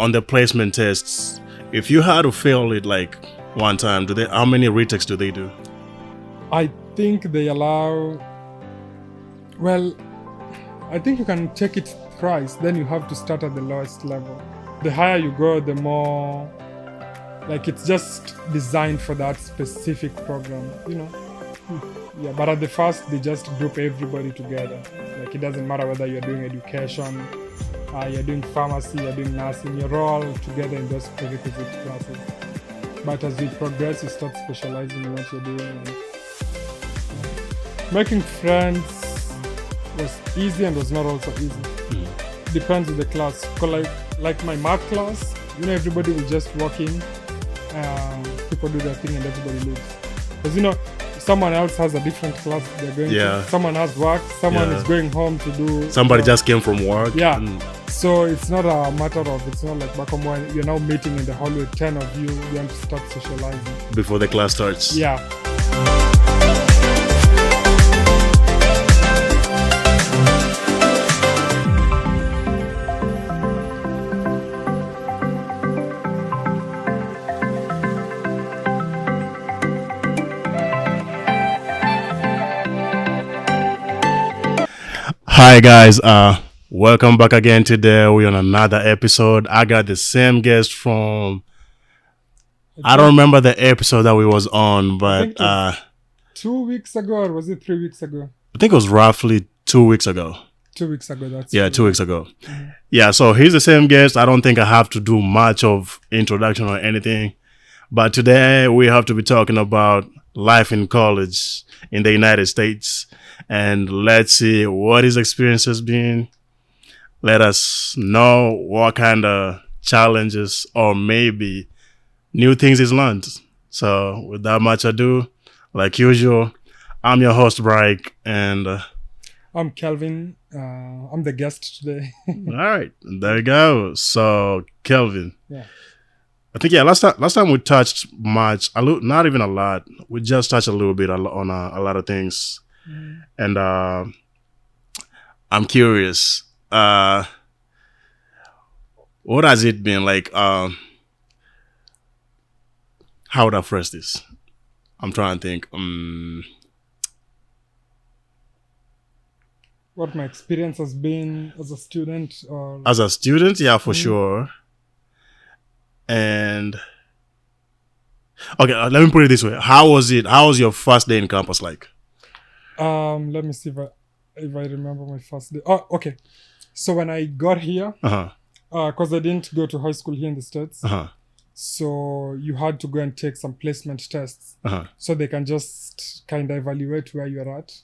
on the placement tests, if you had to fail it like one time, how many retakes do they do? I think they allow. Well, I think you can take it thrice. Then you have to start at the lowest level. The higher you go, the more. Like it's just designed for that specific program, Yeah, but at the first, they just group everybody together. Like it doesn't matter whether you're doing education, you're doing pharmacy, you're doing nursing, you're all together in those prerequisite classes. But as you progress, you start specializing in what you're doing. And making friends was easy and was not also easy. Depends on the class. Like my math class, everybody will just walk in, people do their thing and everybody leaves. Because someone else has a different class they're going to. Someone has work, someone is going home to do. Somebody just came from work. Yeah. So it's not a matter of, it's not like back home when you're now meeting in the hallway, 10 of you want to start socializing. Before the class starts. Yeah. Hi guys, welcome back again. Today we're on another episode. I got the same guest from, I don't remember the episode that we was on, but 2 weeks ago, or was it 3 weeks ago? I think it was roughly 2 weeks ago. 2 weeks ago, that's 2 weeks ago. Mm-hmm. Yeah, so he's the same guest. I don't think I have to do much of introduction or anything, but today we have to be talking about life in college in the United States. And let's see what his experience has been. Let us know what kind of challenges or maybe new things he's learned. So without much ado, like usual, I'm your host, Bryke, and I'm Kelvin. I'm the guest today. All right, there you go. So Kelvin. Yeah. I think last time we touched not even a lot. We just touched a little bit on a lot of things. Mm. And I'm curious, what has it been like? How would I phrase this? I'm trying to think. What my experience has been as a student, or as a student, yeah, for sure. And okay, let me put it this way: how was it? How was your first day in campus like? Let me see if I remember my first day. Oh, okay. So when I got here, because I didn't go to high school here in the States, so you had to go and take some placement tests, so they can just kind of evaluate where you're at.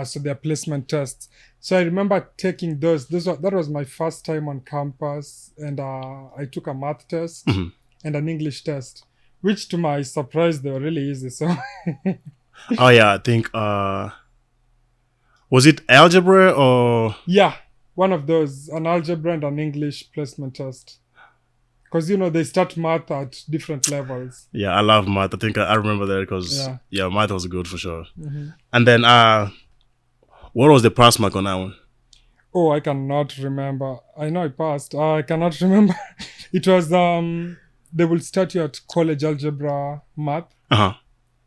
So they're placement tests. So I remember taking those. That was my first time on campus, and I took a math test and an English test, which to my surprise they were really easy. So. Oh yeah, I think was it algebra or? Yeah, one of those, an algebra and an English placement test. Because they start math at different levels. Yeah, I love math. I think I remember that because math was good for sure. Mm-hmm. And then what was the pass mark on that one? Oh, I cannot remember. I know I passed. I cannot remember. It was they will start you at college algebra math.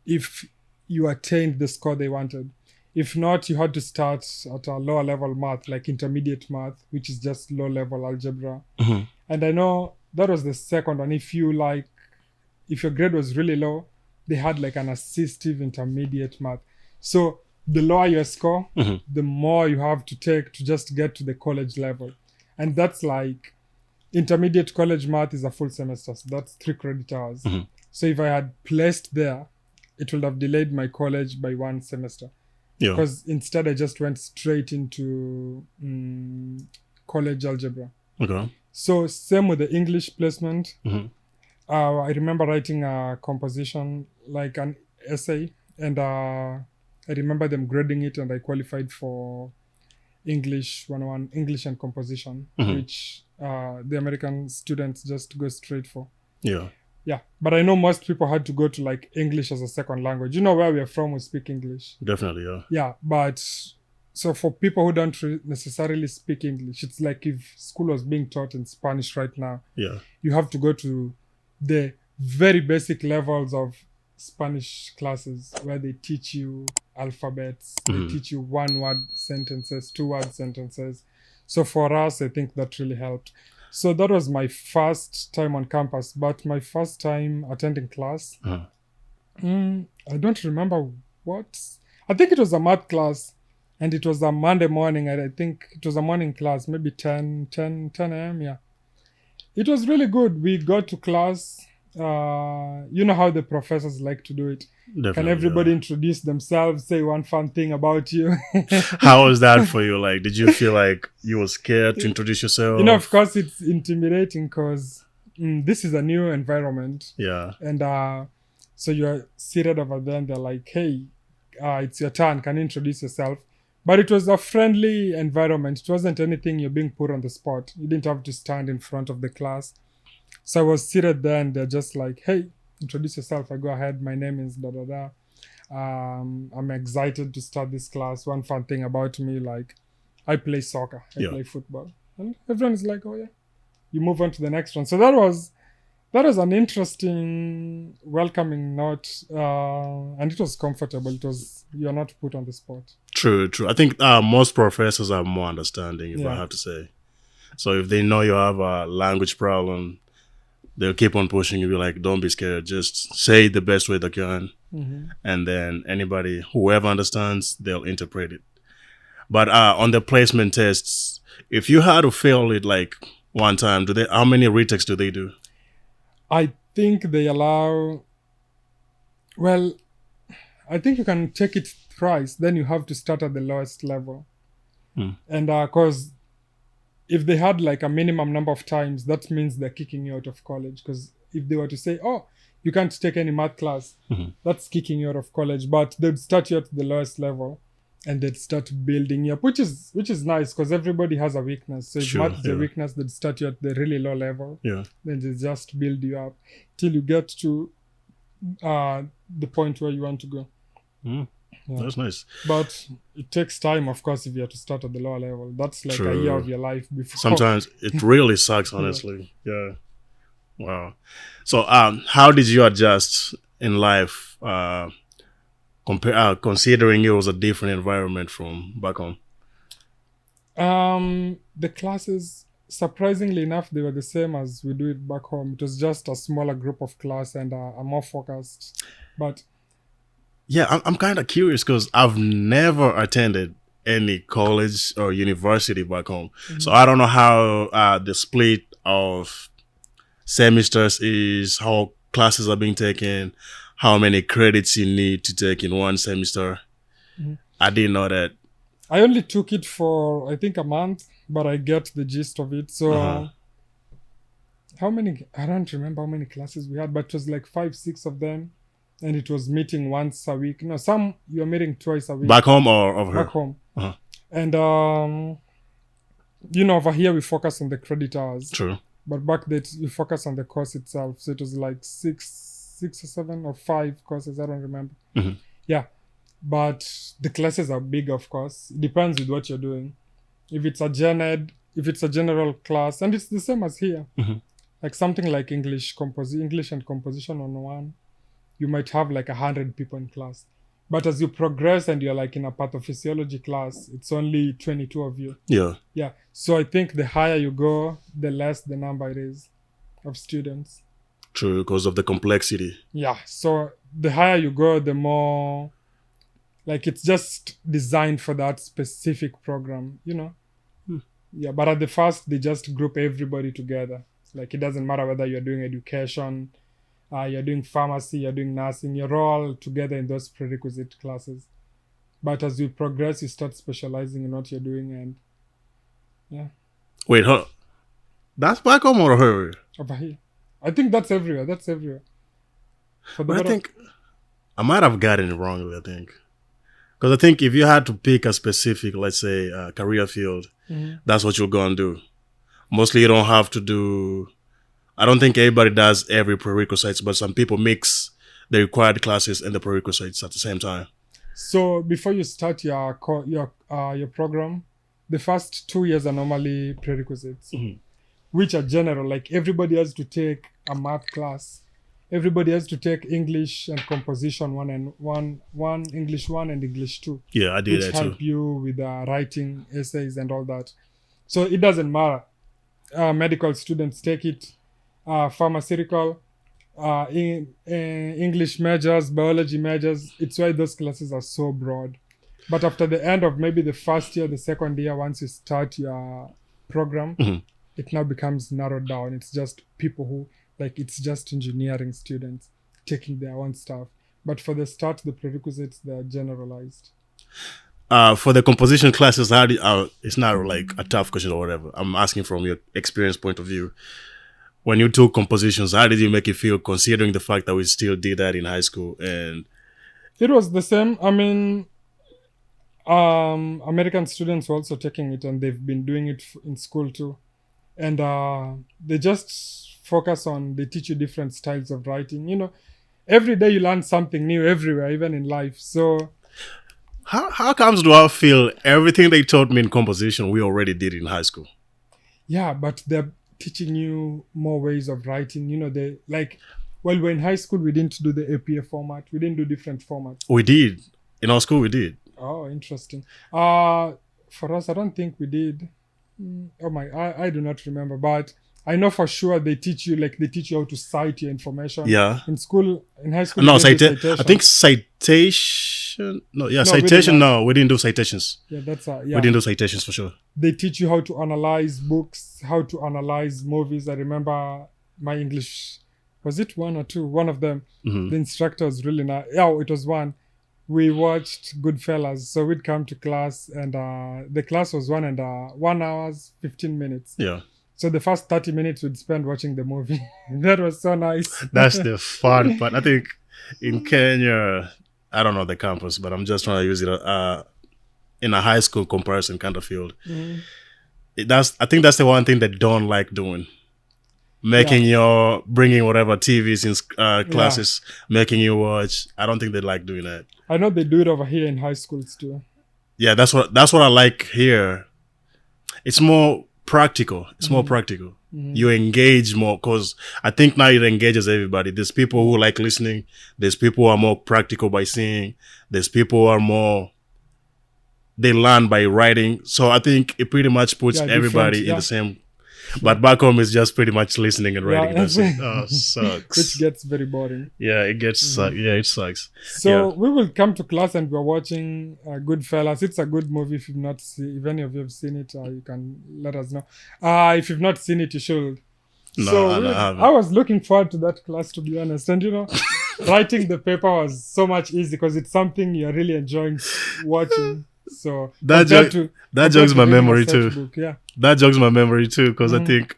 If you attained the score they wanted. If not, you had to start at a lower level math, like intermediate math, which is just low level algebra. And I know that was the second one. If your grade was really low, they had like an assistive intermediate math. So the lower your score, the more you have to take to just get to the college level. And that's like intermediate college math is a full semester. So that's 3 credit hours. So if I had placed there, it would have delayed my college by 1 semester. Yeah. Because instead I just went straight into college algebra. Okay. So same with the English placement. I remember writing a composition, like an essay, and I remember them grading it, and I qualified for English 101, English and composition, which the American students just go straight for. Yeah. Yeah, but I know most people had to go to like English as a second language. Where we are from, we speak English. Definitely, yeah. Yeah, but So for people who don't necessarily speak English, it's like if school was being taught in Spanish right now. Yeah. You have to go to the very basic levels of Spanish classes where they teach you alphabets, they teach you one-word sentences, two-word sentences. So for us, I think that really helped. So that was my first time on campus, but my first time attending class, I don't remember what. I think it was a math class, and it was a Monday morning, and I think it was a morning class, maybe 10 a.m., yeah. It was really good. We got to class. You know how the professors like to do it. Definitely, Can everybody introduce themselves, say one fun thing about you? How was that for you? Like, did you feel like you were scared to introduce yourself? You know, of course, it's intimidating because this is a new environment. Yeah. And so you're seated over there and they're like, hey, it's your turn. Can you introduce yourself? But it was a friendly environment. It wasn't anything you're being put on the spot. You didn't have to stand in front of the class. So I was seated there and they're just like, hey, introduce yourself. I go ahead. My name is da da da. I'm excited to start this class. One fun thing about me, like I play soccer. I play football. And everyone is like, oh yeah. You move on to the next one. So that was an interesting, welcoming note. And it was comfortable. You're not put on the spot. True. I think most professors are more understanding, if I have to say. So if they know you have a language problem, they'll keep on pushing you. Be like, don't be scared. Just say it the best way they can. And then whoever understands, they'll interpret it. But on the placement tests, if you had to fail it like one time, how many retakes do they do? I think they allow, I think you can take it thrice. Then you have to start at the lowest level. And because if they had like a minimum number of times, that means they're kicking you out of college. Because if they were to say, oh, you can't take any math class, that's kicking you out of college. But they'd start you at the lowest level and they'd start building you up, which is nice because everybody has a weakness. So if math is a weakness, they'd start you at the really low level. Yeah. Then they just build you up till you get to the point where you want to go. That's nice. But it takes time, of course, if you have to start at the lower level. That's like a year of your life before. Sometimes it really sucks, honestly. Yeah. Wow. So how did you adjust in life considering it was a different environment from back home? The classes, surprisingly enough, they were the same as we do it back home. It was just a smaller group of class and a more focused. But yeah, I'm kind of curious because I've never attended any college or university back home. So I don't know how the split of semesters is, how classes are being taken, how many credits you need to take in one semester. I didn't know that. I only took it for, I think, a month, but I get the gist of it. So how many, I don't remember how many classes we had, but it was like 5-6 of them. And it was meeting once a week. No, some you're meeting twice a week. Back home or over here? Back home. And, over here we focus on the credit hours. True. But back then we focus on the course itself. So it was like 6 or 7 or 5 courses. I don't remember. Yeah. But the classes are big, of course. It depends with what you're doing. If it's a gen ed, if it's a general class, and it's the same as here. Like something like English and composition on one. You might have like 100 people in class. But as you progress and you're like in a pathophysiology class, it's only 22 of you. Yeah. Yeah. So I think the higher you go, the less the number it is of students. True, because of the complexity. Yeah. So the higher you go, the more like it's just designed for that specific program, Yeah. But at the first, they just group everybody together. Like it doesn't matter whether you're doing education, you're doing pharmacy, you're doing nursing, you're all together in those prerequisite classes. But as you progress, you start specializing in what you're doing, and yeah. Wait, hold on. That's back home or here? Over here. I think that's everywhere. I think I might have gotten it wrongly, I think. Because I think if you had to pick a specific, let's say, career field, that's what you're going to do. Mostly you don't have to do... I don't think everybody does every prerequisites, but some people mix the required classes and the prerequisites at the same time. So before you start your program, the first 2 years are normally prerequisites, which are general. Like everybody has to take a math class, everybody has to take English and composition one English one and English two. Yeah, I did which that help too. you with writing essays and all that. So it doesn't matter. Medical students take it. Pharmaceutical, English majors, biology majors. It's why those classes are so broad. But after the end of maybe the first year, the second year, once you start your program, it now becomes narrowed down. It's just people who, like, it's just engineering students taking their own stuff. But for the start, the prerequisites, they're generalized. For the composition classes, it's not like a tough question or whatever. I'm asking from your experience point of view. When you took compositions, how did you make it feel, considering the fact that we still did that in high school? And it was the same. I mean, American students were also taking it, and they've been doing it in school too. And they just focus on, they teach you different styles of writing. You know, every day you learn something new everywhere, even in life. So how comes do I feel everything they taught me in composition we already did in high school? Yeah, but they're teaching you more ways of writing. You know, they like, well, we're in high school, we didn't do the APA format. We didn't do different formats. We did. In our school, we did. Oh, interesting. For us, I don't think we did. I do not remember, but I know for sure they teach you how to cite your information. Yeah. In school, in high school. No, I think citation. No, yeah, citation. No, we didn't do citations. Yeah, that's we didn't do citations for sure. They teach you how to analyze books, how to analyze movies. I remember my English, was it one or two? One of them. The instructor was really nice. Yeah, it was one. We watched Goodfellas, so we'd come to class, and the class was 1 hour 15 minutes. Yeah. So the first 30 minutes we'd spend watching the movie. That was so nice. That's the fun part. I think in Kenya, I don't know the campus, but I'm just trying to use it in a high school comparison kind of field. I think that's the one thing they don't like doing. Bringing whatever TVs in classes, making you watch. I don't think they like doing that. I know they do it over here in high schools too. Yeah, that's what I like here. It's more practical. It's more practical. You engage more, because I think now it engages everybody. There's people who like listening. There's people who are more practical by seeing. There's people who are more, they learn by writing. So I think it pretty much puts everybody in the same. But back home is just pretty much listening and writing. That's it. Oh, sucks. Which gets very boring. Yeah, it gets it sucks. So we will come to class and we're watching Goodfellas. It's a good movie. If any of you have seen it, you can let us know. If you've not seen it, you should. No, I was looking forward to that class, to be honest. And writing the paper was so much easier because it's something you're really enjoying watching. So that jogs my memory too. Yeah. That jogs my memory too, because I think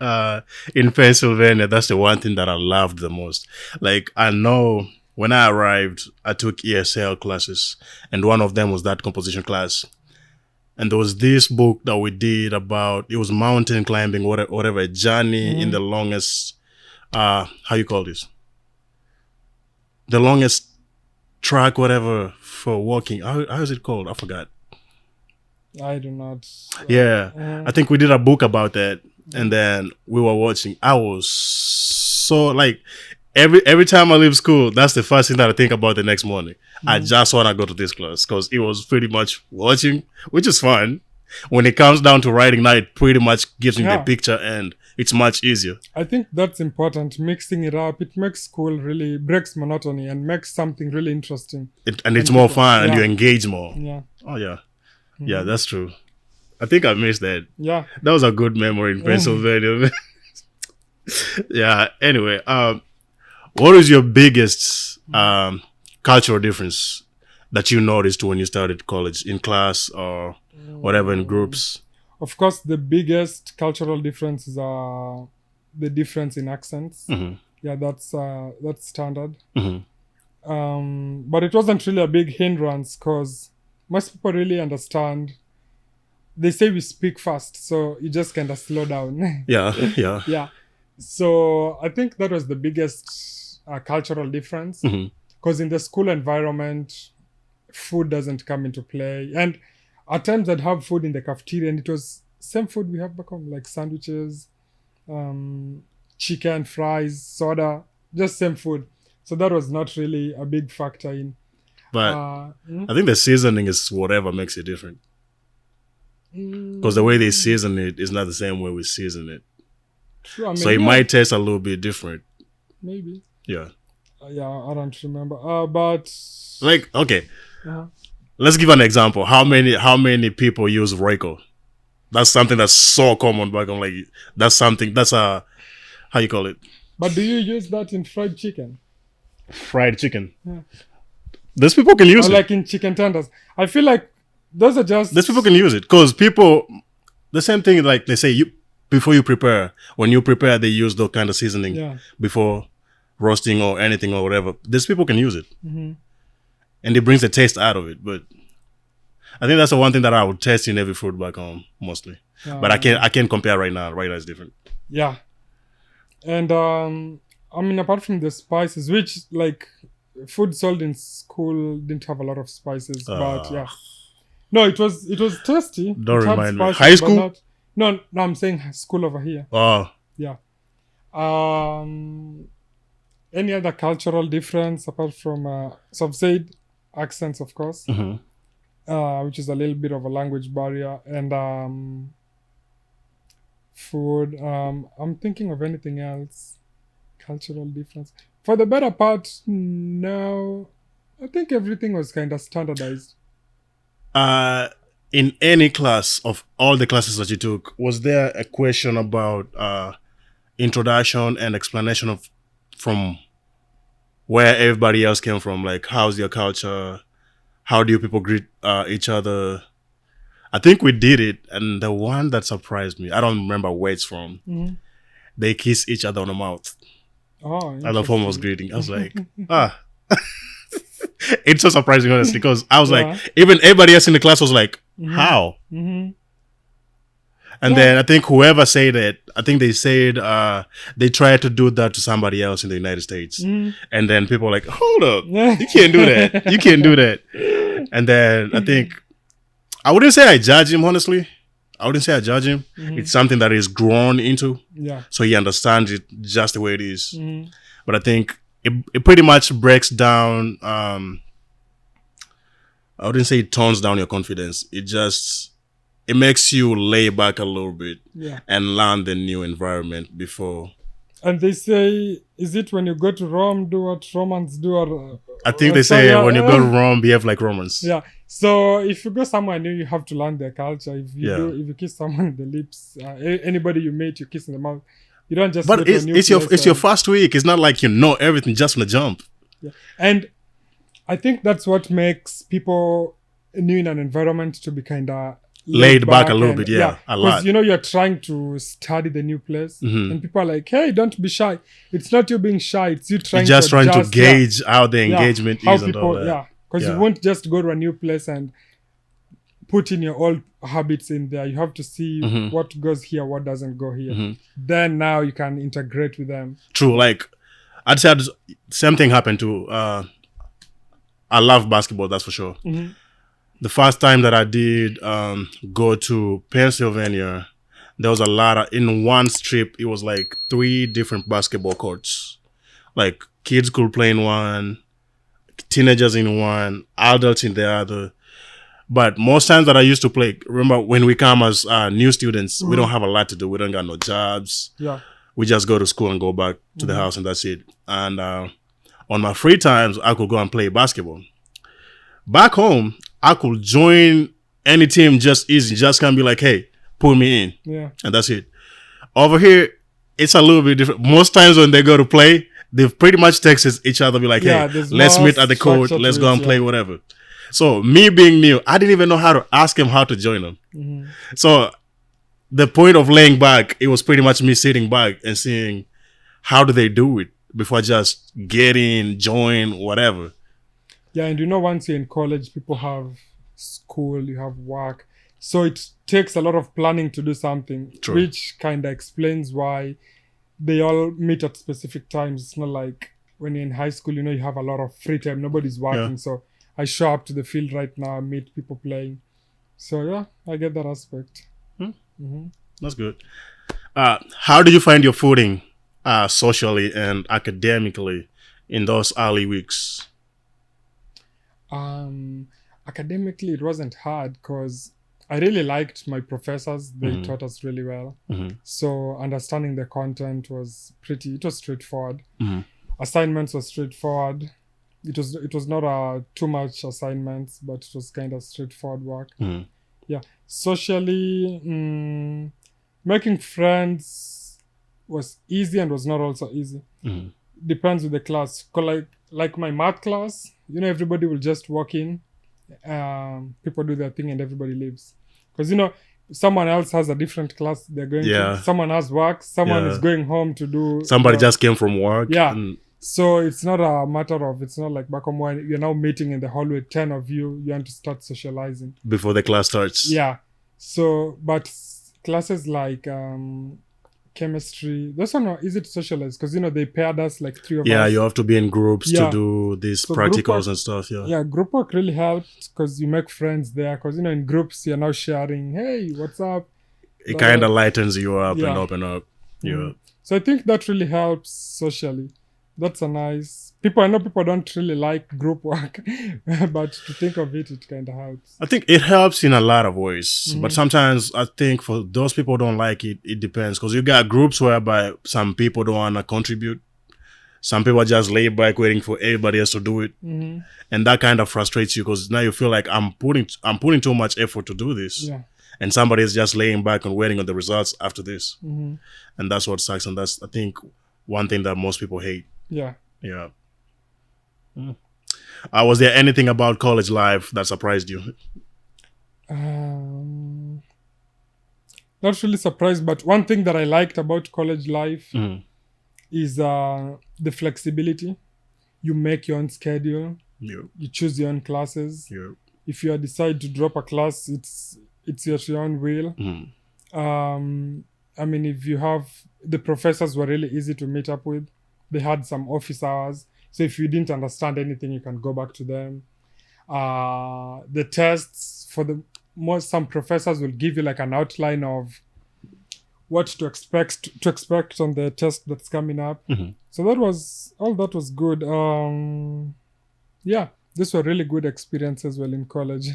in Pennsylvania, that's the one thing that I loved the most. Like, I know when I arrived, I took ESL classes, and one of them was that composition class. And there was this book that we did about, it was mountain climbing, whatever, a journey in the longest, how you call this? The longest track, whatever, for walking. How is it called? I forgot. I do not. Yeah. I think we did a book about that, and then we were watching. I was so, like, every time I leave school, that's the first thing that I think about the next morning. I just want to go to this class, because it was pretty much watching, which is fun. When it comes down to writing now, it pretty much gives me the picture, and it's much easier. I think that's important, mixing it up. It makes school really, breaks monotony and makes something really interesting. And it's more fun, and you engage more. Yeah. Oh, yeah. Yeah, that's true. I think I missed that. Yeah. That was a good memory in Pennsylvania. Yeah. Anyway, what is your biggest cultural difference that you noticed when you started college, in class or whatever, in groups? Of course, the biggest cultural difference is the difference in accents. Yeah, that's standard. But it wasn't really a big hindrance, because most people really understand. They say we speak fast, so you just kind of slow down. Yeah. So I think that was the biggest cultural difference, because in the school environment, food doesn't come into play. And at times I'd have food in the cafeteria and it was same food we have back home, like sandwiches, chicken, fries, soda, just same food. So that was not really a big factor in. But I think the seasoning is whatever makes it different. Because the way they season it is not the same way we season it. True, I mean, so it might taste a little bit different. Maybe. Yeah. Yeah, I don't remember. But like, okay, let's give an example. How many people use Royco? That's something that's so common back home. Like that's a how you call it? But do you use that in fried chicken? Fried chicken. Yeah. Those people can use it. Like in chicken tenders. I feel like those are just. Those people can use it because people. The same thing, like they say, before you prepare. When you prepare, they use those kind of seasoning before roasting or anything or whatever. These people can use it, and it brings the taste out of it. But I think that's the one thing that I would taste in every food back home mostly. But I can't compare right now. Right now is different. Yeah, and I mean, apart from the spices, which like food sold in school didn't have a lot of spices, but yeah, no, it was tasty. Don't remind me. High school? No, I'm saying school over here. Oh, yeah. Any other cultural difference apart from so I've said accents, of course, which is a little bit of a language barrier, and food. I'm thinking of anything else. Cultural difference. For the better part, no. I think everything was kind of standardized. In any class of all the classes that you took, was there a question about introduction and explanation of from where everybody else came from? Like, how's your culture? How do you people greet each other? I think we did it, and the one that surprised me, I don't remember where it's from. They kiss each other on the mouth. Oh, as a form of greeting. I was like, it's so surprising, honestly, because I was like, even everybody else in the class was like, how? And then I think whoever said it, I think they said they tried to do that to somebody else in the United States. And then people were like, hold up, you can't do that. You can't do that. And then I think, I wouldn't say I judge him, honestly. I wouldn't say I judge him. It's something that he's grown into. Yeah. So he understands it just the way it is. But I think it pretty much breaks down, I wouldn't say it tones down your confidence. It makes you lay back a little bit and learn the new environment before. And they say, is it when you go to Rome, do what Romans do? Or, I think they say when you go to Rome, behave like Romans. Yeah. So if you go somewhere new, you have to learn their culture. If you kiss someone in the lips, anybody you meet, you kiss in the mouth. You don't just. But it's your first week. It's not like you know everything just from the jump. Yeah. And I think that's what makes people new in an environment to be kind of laid back a little bit, a lot. Because you're trying to study the new place, and people are like, "Hey, don't be shy." It's not you being shy; it's you trying to gauge how the engagement is and all that. Yeah, because you won't just go to a new place and put in your old habits in there. You have to see what goes here, what doesn't go here. Then now you can integrate with them. True. Like I'd say the same thing happened to. I love basketball, that's for sure. The first time that I did go to Pennsylvania, there was a lot of, in one strip, it was like 3 different basketball courts. Like kids could play in one, teenagers in one, adults in the other. But most times that I used to play, remember when we come as new students, we don't have a lot to do. We don't got no jobs. Yeah. We just go to school and go back to the house and that's it. And on my free times, I could go and play basketball. Back home, I could join any team just easy. Just can be like, hey, put me in. Yeah. And that's it. Over here, it's a little bit different. Most times when they go to play, they pretty much text each other, be like, hey, let's meet at the court. Let's go and play whatever. So me being new, I didn't even know how to ask him how to join them. So the point of laying back, it was pretty much me sitting back and seeing how do they do it before just get in, join, whatever. Yeah, and once you're in college, people have school, you have work. So it takes a lot of planning to do something, which kind of explains why they all meet at specific times. It's not like when you're in high school, you have a lot of free time. Nobody's working. So I show up to the field right now, meet people playing. So yeah, I get that aspect. That's good. How did you find your footing socially and academically in those early weeks? Academically, it wasn't hard because I really liked my professors. They taught us really well. So understanding the content was straightforward. Assignments were straightforward. It was not too much assignments, but it was kind of straightforward work. Yeah. Socially, making friends was easy and was not also easy. Depends with the class. Like my math class, everybody will just walk in, people do their thing and everybody leaves. Because someone else has a different class they're going to. Someone has work. Someone is going home to do. Somebody just came from work. Yeah. So it's not a matter of, it's not like back home when you're now meeting in the hallway, 10 of you want to start socializing. Before the class starts. Yeah. So, but classes like chemistry, those are not easy to socialize because, they paired us like 3 of us. Yeah, you have to be in groups to do these practicals and stuff. Yeah, group work really helps because you make friends there because, in groups you're now sharing, hey, what's up? It kind of lightens you up and open up. Yeah. So I think that really helps socially. That's a nice... I know people don't really like group work, but to think of it, it kind of helps. I think it helps in a lot of ways. But sometimes I think for those people who don't like it, it depends. Because you got groups whereby some people don't want to contribute. Some people are just laid back waiting for everybody else to do it. And that kind of frustrates you because now you feel like I'm putting too much effort to do this. Yeah. And somebody is just laying back and waiting on the results after this. And that's what sucks. And that's, I think, one thing that most people hate. Yeah. Yeah. Was there anything about college life that surprised you? Not really surprised, but one thing that I liked about college life is the flexibility. You make your own schedule. You choose your own classes. If you decide to drop a class, it's at your own will. I mean, if you have... The professors were really easy to meet up with. They had some office hours. So if you didn't understand anything, you can go back to them. The tests, some professors will give you like an outline of what to expect on the test that's coming up. So that was good. Yeah, these were really good experiences while in college.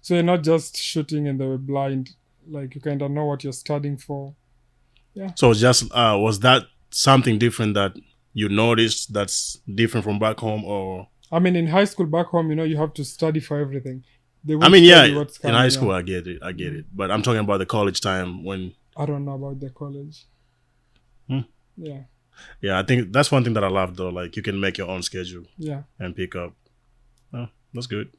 So you're not just shooting in the blind, like you kind of know what you're studying for. Yeah. So just was that something different that you noticed that's different from back home? Or I mean, in high school back home, you have to study for everything. In high school, I get it. But I'm talking about the college time when... I don't know about the college. Yeah. Yeah, I think that's one thing that I love though. Like you can make your own schedule. Yeah. And pick up. Oh, that's good.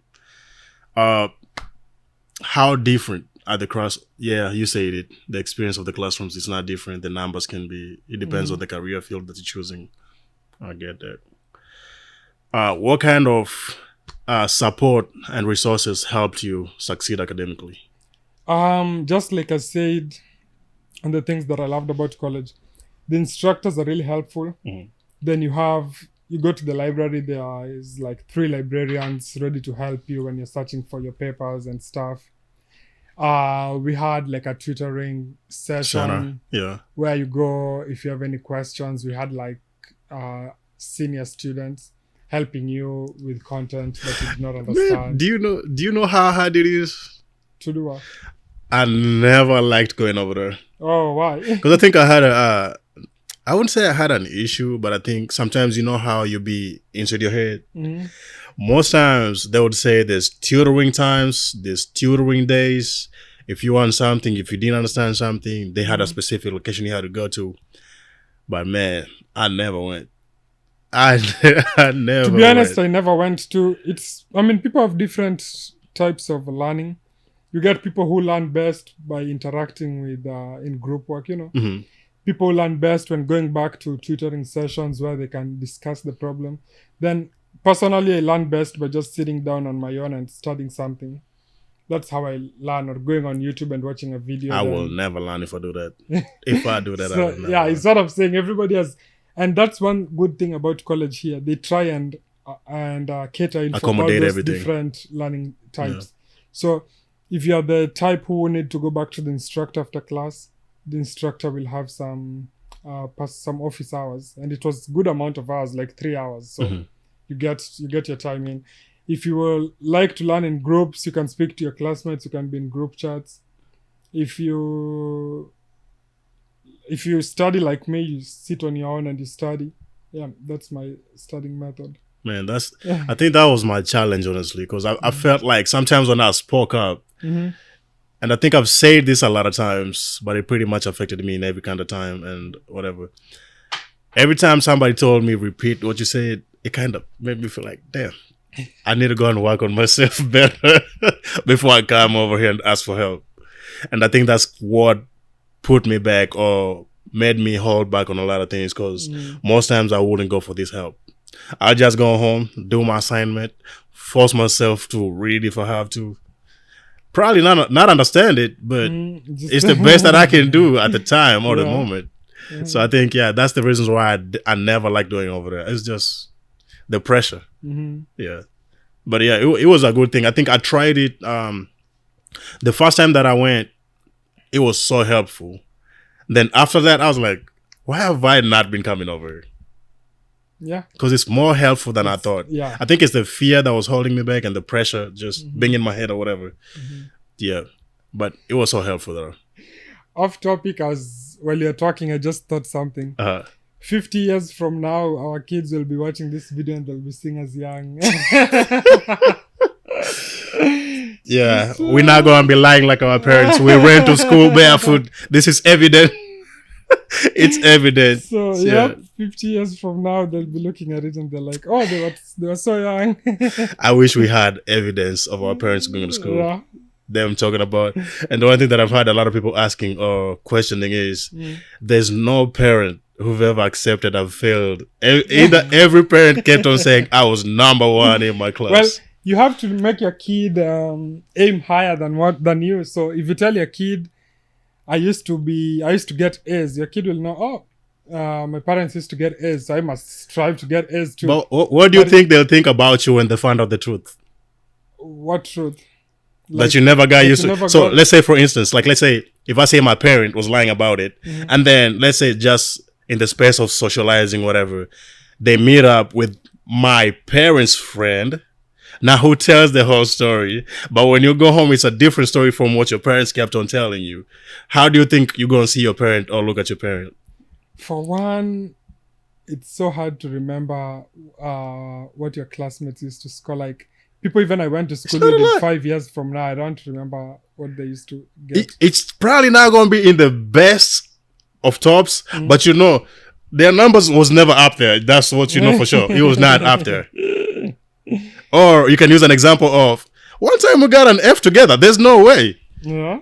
How different are the class? Yeah, you said it. The experience of the classrooms is not different. The numbers can be... It depends on the career field that you're choosing. I get that. What kind of support and resources helped you succeed academically? Just like I said, and the things that I loved about college, the instructors are really helpful. Then you go to the library. There is like 3 librarians ready to help you when you're searching for your papers and stuff. We had like a tutoring session where you go if you have any questions. We had like senior students helping you with content that you did not understand. Man, do you know how hard it is to do what? I never liked going over there. Oh, why? Because I think I had I wouldn't say I had an issue, but I think sometimes you know how you be inside your head. Most times they would say there's tutoring times, there's tutoring days. If you want something, if you didn't understand something, they had a specific location you had to go to. But man, I never went. I never. To be honest, I never went to. People have different types of learning. You get people who learn best by interacting with in group work. People learn best when going back to tutoring sessions where they can discuss the problem. Then personally, I learn best by just sitting down on my own and studying something. That's how I learn, or going on YouTube and watching a video. I will never learn if I do that. If I do that, I will never. Yeah, it's sort of saying everybody has... And that's one good thing about college here. They try and and cater for all Accommodate those everything. different learning types. So if you are the type who need to go back to the instructor after class, the instructor will have some office hours, and it was good amount of hours, like 3 hours. So you get your time in. If you will like to learn in groups, you can speak to your classmates. You can be in group chats. If you study like me, you sit on your own and you study. Yeah, that's my studying method. Man, I think that was my challenge, honestly, because I felt like sometimes when I spoke up, and I think I've said this a lot of times, but it pretty much affected me in every kind of time and whatever. Every time somebody told me repeat what you said, it kind of made me feel like, damn, I need to go and work on myself better before I come over here and ask for help. And I think that's what put me back or made me hold back on a lot of things, because most times I wouldn't go for this help. I just go home, do my assignment, force myself to read if I have to. Probably not understand it, but it's the best that I can do at the time or the moment. So I think, that's the reasons why I never like doing over there. It's just the pressure. Yeah. But yeah, it was a good thing. I think I tried it. The first time that I went, it was so helpful. Then after that, I was like, why have I not been coming over here? Yeah. Because it's more helpful than I thought. Yeah. I think it's the fear that was holding me back and the pressure just being in my head or whatever. Yeah. But it was so helpful though. Off topic, while you're talking, I just thought something. 50 years from now, our kids will be watching this video and they'll be seeing us young. Yeah. We're not going to be lying like our parents. We ran to school barefoot. This is evident. It's evident. So 50 years from now, they'll be looking at it and they're like, oh, they were so young. I wish we had evidence of our parents going to school. Yeah. Them talking about. And the one thing that I've had a lot of people asking or questioning is there's no parent who've ever accepted I've failed. Every parent kept on saying I was number one in my class. Well, you have to make your kid aim higher than you. So if you tell your kid, I used to get A's, your kid will know, my parents used to get A's, so I must strive to get A's too. But what do you think they'll think about you when they find out the truth? What truth? That you never got used to. So let's say, for instance, let's say if I say my parent was lying about it, and then let's say just in the space of socializing, whatever, they meet up with my parents' friend, now who tells the whole story. But when you go home, it's a different story from what your parents kept on telling you. How do you think you're going to see your parent or look at your parent? For one, it's so hard to remember what your classmates used to score. Like, people even I went to school with 5 years from now, I don't remember what they used to get. It's probably not going to be in the best of tops, but their numbers was never up there. That's what you know for sure. It was not up there. Or you can use an example of, one time we got an F together. There's no way. Yeah.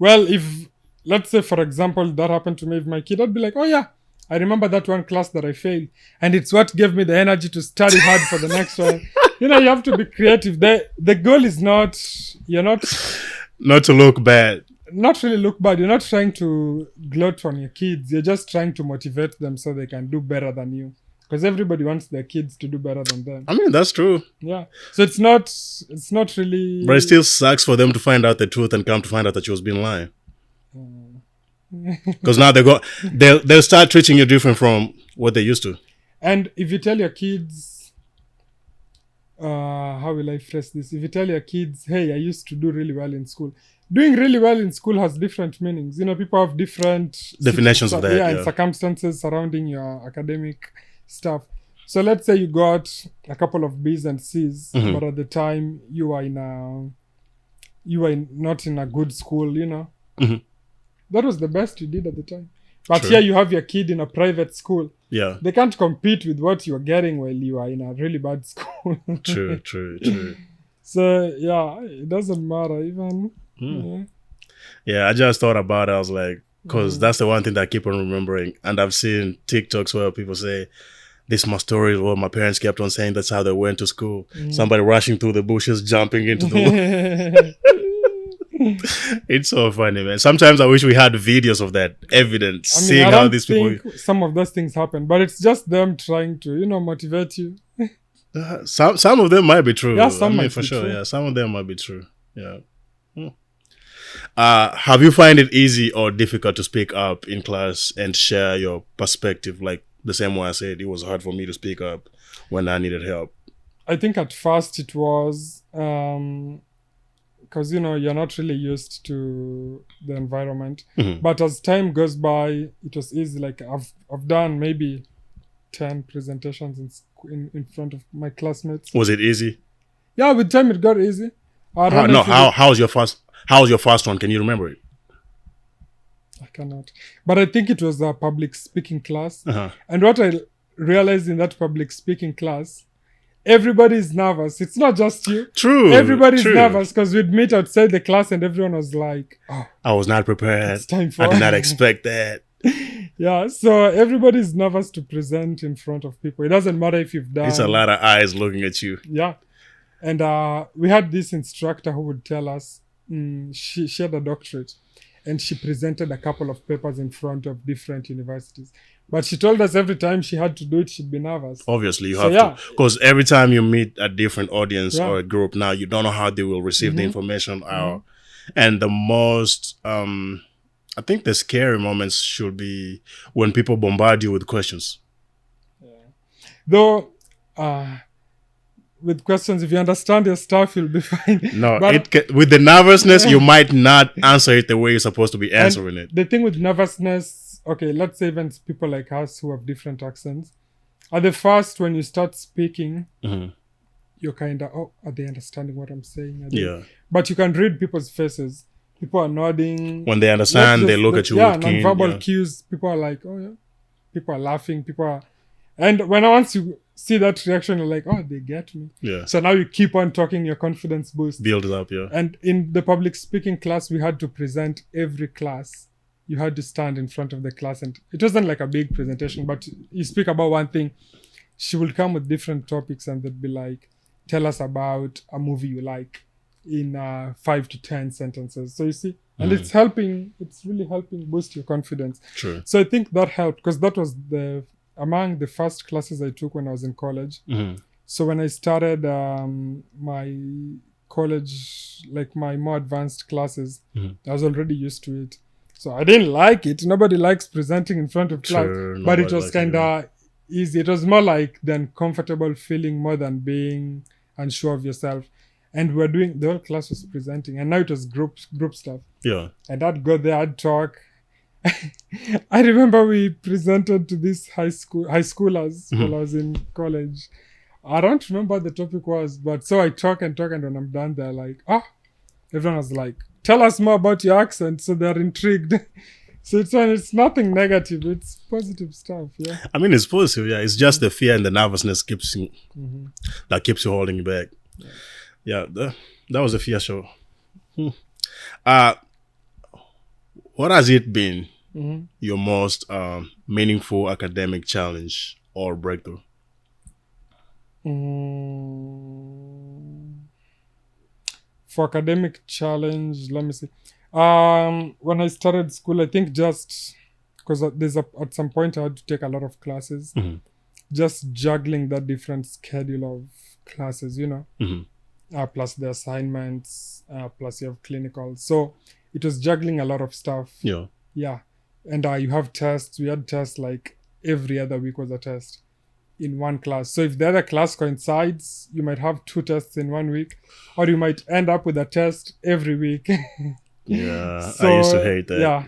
Well, if, let's say, for example, that happened to me with my kid, I'd be like, oh yeah, I remember that one class that I failed. And it's what gave me the energy to study hard for the next one. You have to be creative. The goal is not to look bad. Not really look bad. You're not trying to gloat on your kids. You're just trying to motivate them so they can do better than you. Because everybody wants their kids to do better than them. I mean, that's true. Yeah. So it's not really... But it still sucks for them to find out the truth and come to find out that you was being lying. Because now they'll start treating you different from what they used to. And if you tell your kids... how will I phrase this? If you tell your kids, hey, I used to do really well in school. Doing really well in school has different meanings. People have different... definitions of that. Yeah, and circumstances surrounding your academic stuff. So let's say you got a couple of B's and C's, but at the time you were not in a good school, That was the best you did at the time. But True. Here you have your kid in a private school. Yeah. They can't compete with what you're getting while you are in a really bad school. True. So yeah, it doesn't matter even. Yeah, I just thought about it. I was like, because that's the one thing that I keep on remembering. And I've seen TikToks where people say, this is my story, what my parents kept on saying. That's how they went to school. Somebody rushing through the bushes, jumping into the It's so funny, man. Sometimes I wish we had videos of that evidence, seeing how these people... Some of those things happen, but it's just them trying to, motivate you. Some of them might be true. Yeah, some I mean, might for be sure. true. Yeah, some of them might be true. Yeah. Have you find it easy or difficult to speak up in class and share your perspective? Like the same way I said, it was hard for me to speak up when I needed help. I think at first it was because you're not really used to the environment. Mhm. But as time goes by, it was easy. Like I've done maybe 10 presentations in front of my classmates. Was it easy? Yeah, with time it got easy. I don't know. How was your first? How was your first one? Can you remember it? I cannot. But I think it was a public speaking class. Uh-huh. And what I realized in that public speaking class, everybody is nervous. It's not just you. True. Everybody's true. nervous because we'd meet outside the class and everyone was like, oh, I was not prepared. it's time for I did not expect that. Yeah, so everybody's nervous to present in front of people. It doesn't matter if you've done. It's a lot of eyes looking at you. Yeah. And we had this instructor who would tell us, she had a doctorate and she presented a couple of papers in front of different universities. But she told us every time she had to do it, she'd be nervous. Obviously, you So, have to. Because every time you meet a different audience Yeah. or a group, now you don't know how they will receive the Mhm. information. And the most, I think the scary moments should be when people bombard you with questions. Though, with questions, if you understand your stuff, you'll be fine. No, But- with the nervousness, you might not answer it the way you're supposed to be answering it. The thing with nervousness, okay, let's say even people like us who have different accents, at the first, when you start speaking, Mhm. you're kind of, oh, are they understanding what I'm saying? Are they- Yeah. But you can read people's faces. People are nodding. When they understand, Not they just look the- at you Yeah, with keen. non-verbal Yeah. cues. People are like, oh, yeah. People are laughing. People are... And once you see that reaction, you're like, oh, they get me. Yeah. So now you keep on talking, your confidence boosts. Build it up, yeah. And in the public speaking class, we had to present every class. You had to stand in front of the class. And it wasn't like a big presentation, but you speak about one thing. She would come with different topics and they'd be like, tell us about a movie you like in 5 to 10 sentences. So you see, and it's really helping boost your confidence. True. So I think that helped because that was among the first classes I took when I was in college. Mhm. So when I started my college, like my more advanced classes, Mhm. I was already used to it. So I didn't like it. Nobody likes presenting in front of class, Sure, but it nobody was likes it, kind of easy. It was more like the uncomfortable feeling more than being unsure of yourself. And the whole class was presenting, and now it was group stuff. Yeah. And I'd go there, I'd talk. I remember we presented to these high schoolers while I was in college. I don't remember what the topic was, but so I talk, and when I'm done, they're like, everyone was like, tell us more about your accent. So they're intrigued. So it's nothing negative. It's positive stuff. Yeah. I mean, it's positive, yeah. It's just the fear and the nervousness Mm-hmm. that keeps you holding you back. Yeah, that was a fear show. What has it been Mm-hmm. your most meaningful academic challenge or breakthrough? For academic challenge, let me see. When I started school, I think just because at some point I had to take a lot of classes, Mhm. just juggling that different schedule of classes, Mhm. Plus the assignments, plus you have clinical. So it was juggling a lot of stuff. Yeah. Yeah. And you have tests. We had tests like every other week was a test in one class. So if the other class coincides, you might have 2 tests in 1 week, or you might end up with a test every week. Yeah. So, I used to hate that. Yeah.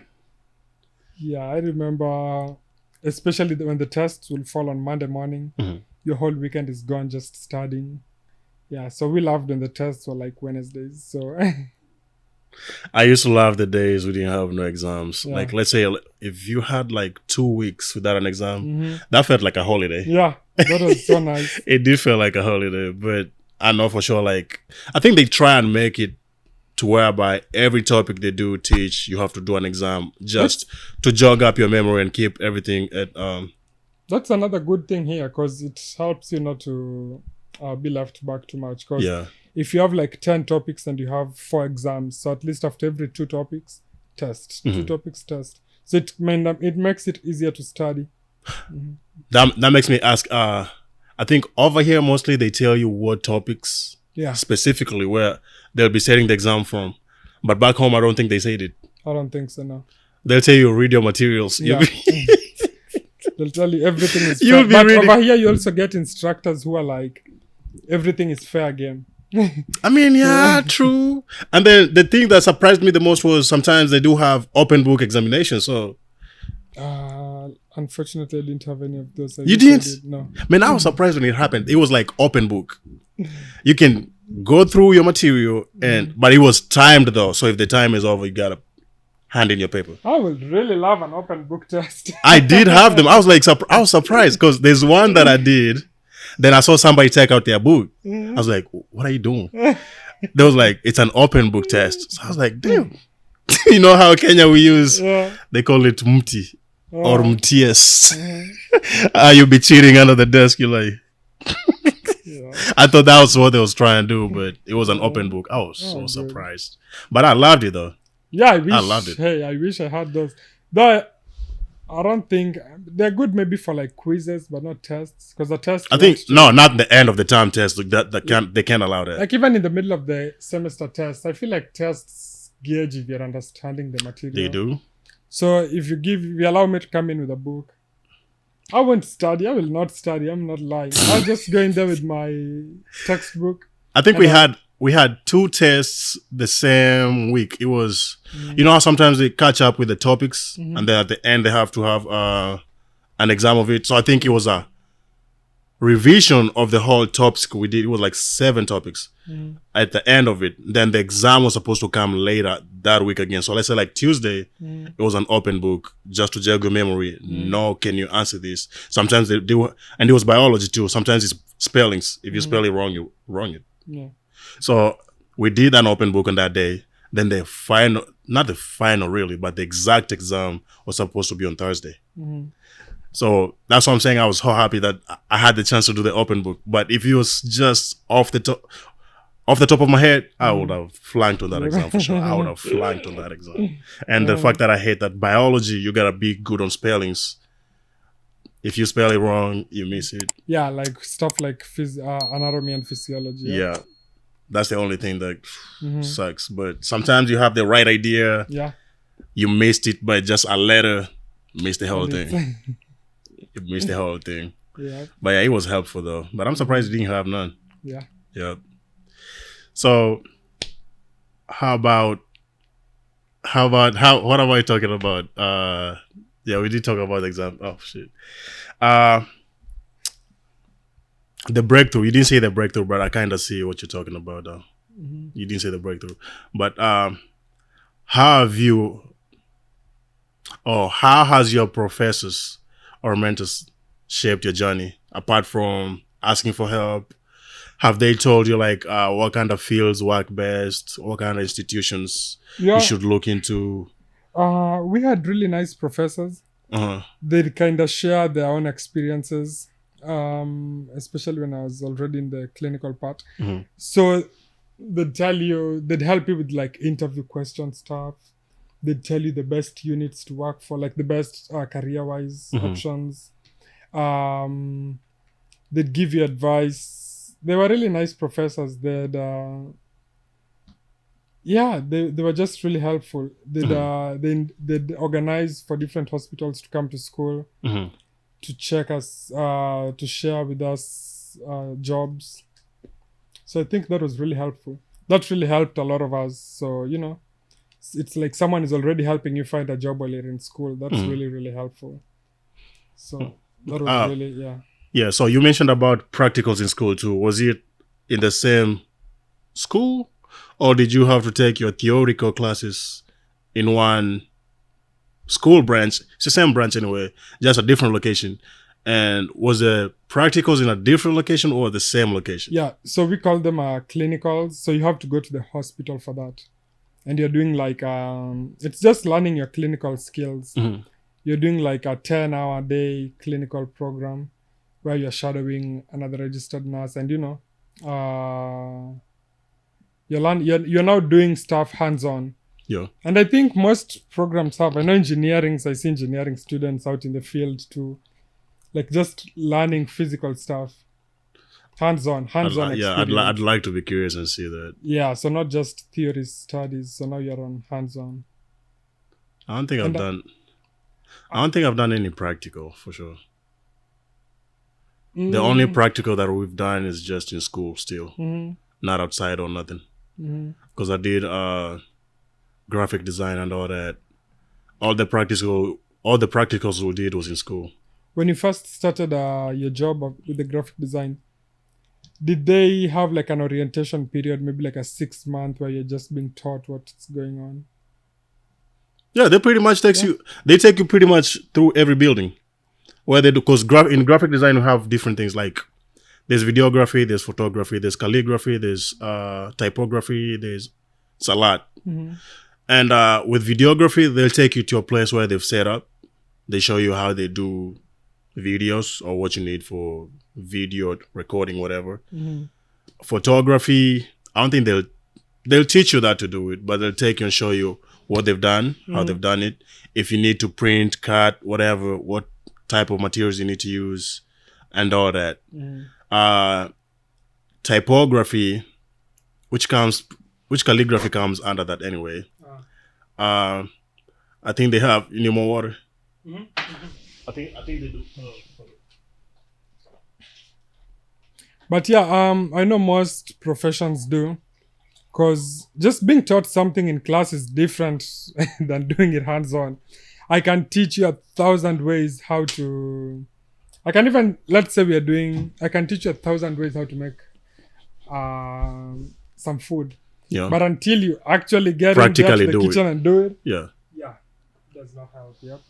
Yeah, I remember, especially when the tests will fall on Monday morning, Mhm. your whole weekend is gone just studying. Yeah, so we loved when the tests were like Wednesdays. So I used to love the days we didn't have no exams. Yeah. Like, let's say if you had like 2 weeks without an exam, Mhm. that felt like a holiday. yeah, that was so nice. It did feel like a holiday, but I know for sure, like, I think they try and make it to whereby every topic they do teach, you have to do an exam just to jog up your memory and keep everything at, That's another good thing here because it helps you not to be left back too much. Because yeah. if you have like 10 topics and you have 4 exams, so at least after every 2 topics, test. 2 topics, test. So it makes it easier to study. That makes me ask, I think over here mostly they tell you what topics specifically where they'll be setting the exam from. But back home, I don't think they said it. I don't think so, no. They'll tell you read your materials. Yeah. They'll tell you everything is fair. But over here, you also get instructors who are like, everything is fair game. I mean, yeah, true. And then the thing that surprised me the most was sometimes they do have open book examinations. So, unfortunately, I didn't have any of those. You didn't? No. Man, I was surprised when it happened. It was like open book. You can go through your material, but it was timed though. So if the time is over, you gotta hand in your paper. I would really love an open book test. I did have them. I was like, I was surprised because there's one that I did. Then I saw somebody take out their book. I was like, what are you doing? They was like, it's an open book test. So I was like, damn. You know how Kenya we use, they call it mti or mts. You'll be cheating under the desk. You're like, I thought that was what they was trying to do, but it was an open book. I was so surprised. But I loved it though. Yeah, I loved it. Hey, I wish I had those. Though I don't think they're good maybe for like quizzes, but not tests. Because the test, I think not the end of the term test. Like they can't allow that. Like even in the middle of the semester test, I feel like tests gauge if you're understanding the material. They do. So if you allow me to come in with a book, I won't study. I will not study. I'm not lying. I'll just go in there with my textbook. I think we had 2 tests the same week. It was, you know how sometimes they catch up with the topics and then at the end they have to have an exam of it. So I think it was a revision of the whole topics we did. It was like 7 topics at the end of it. Then the exam was supposed to come later that week again. So let's say like Tuesday, it was an open book just to jog your memory. No, can you answer this? Sometimes they do, and it was biology too. Sometimes it's spellings. If you spell it wrong, you wrong it. Yeah. So we did an open book on that day. Then not the final really, but the exact exam was supposed to be on Thursday. So that's what I'm saying. I was so happy that I had the chance to do the open book. But if it was just off the top of my head, I would have flunked on that exam for sure. I would have flunked on that exam. And the fact that I hate that biology, you gotta be good on spellings. If you spell it wrong, you miss it. Yeah, like stuff like anatomy and physiology. Yeah. That's the only thing that sucks. But sometimes you have the right idea. Yeah. You missed it, but just a letter missed the whole thing. You missed the whole thing. Yeah. But yeah, it was helpful though. But I'm surprised you didn't have none. Yeah. Yeah. So what am I talking about? Yeah, we did talk about the exam. Oh shit. The breakthrough. You didn't say the breakthrough, but I kind of see what you're talking about though. You didn't say the breakthrough. But how has your professors or mentors shaped your journey? Apart from asking for help, have they told you like what kind of fields work best, what kind of institutions you should look into? We had really nice professors. They kind of share their own experiences, especially when I was already in the clinical part. So they'd help you with like interview question stuff. They'd tell you the best units to work for, like the best career-wise options. They'd give you advice. They were really nice professors. They were just really helpful. They'd organize for different hospitals to come to school to check us, to share with us jobs. So I think that was really helpful. That really helped a lot of us. So, you know, it's like someone is already helping you find a job while you're in school. That's really, really helpful. So that was really, yeah. Yeah, so you mentioned about practicals in school too. Was it in the same school? Or did you have to take your theoretical classes in one school branch? It's the same branch anyway, just a different location. And was the practicals in a different location or the same location? Yeah, so we call them clinicals. So you have to go to the hospital for that. And you're doing like, it's just learning your clinical skills. You're doing like a 10-hour day clinical program where you're shadowing another registered nurse. And, you know, you're now doing stuff hands-on. Yeah. And I think most programs have. I know I see engineering students out in the field too, like just learning physical stuff. Hands-on experience. I'd like to be curious and see that. Yeah, so not just theory studies. So now you're on hands-on. I don't think I've done any practical for sure. The only practical that we've done is just in school still, not outside or nothing. Because I did graphic design and all that. All the practicals we did was in school. When you first started your job with the graphic design, did they have like an orientation period, maybe like a 6 month where you're just being taught what's going on? Yeah, they pretty much take you pretty much through every building. Where they do, because in graphic design we have different things like there's videography, there's photography, there's calligraphy, there's typography, it's a lot. And with videography, they'll take you to a place where they've set up. They show you how they do videos or what you need for video recording, whatever. Photography, I don't think they'll teach you that to do it, but they'll take you and show you what they've done, how they've done it. If you need to print, cut, whatever, what type of materials you need to use and all that. Typography, which calligraphy comes under that anyway. I think they have, you need more water? I think they do. But yeah, I know most professions do, because just being taught something in class is different than doing it hands-on. I can teach you 1,000 ways how to. I can even, let's say I can teach you 1,000 ways how to make some food. Yeah. But until you actually get practically into the kitchen and do it, yeah, it does not help. Yep.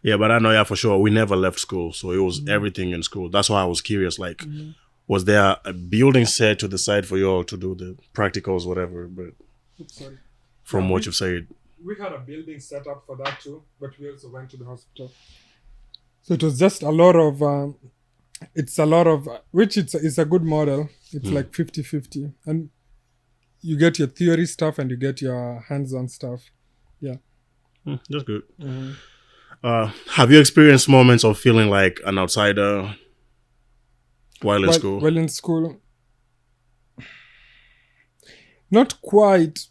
Yeah, but I know, for sure, we never left school, so it was everything in school. That's why I was curious, like, was there a building set to the side for you all to do the practicals, whatever? But from what you've said, we had a building set up for that too, but we also went to the hospital. So it was just a lot of, which it's a good model. It's like 50-50. And you get your theory stuff and you get your hands-on stuff. Yeah. That's good. Have you experienced moments of feeling like an outsider while in school? While in school? Not quite.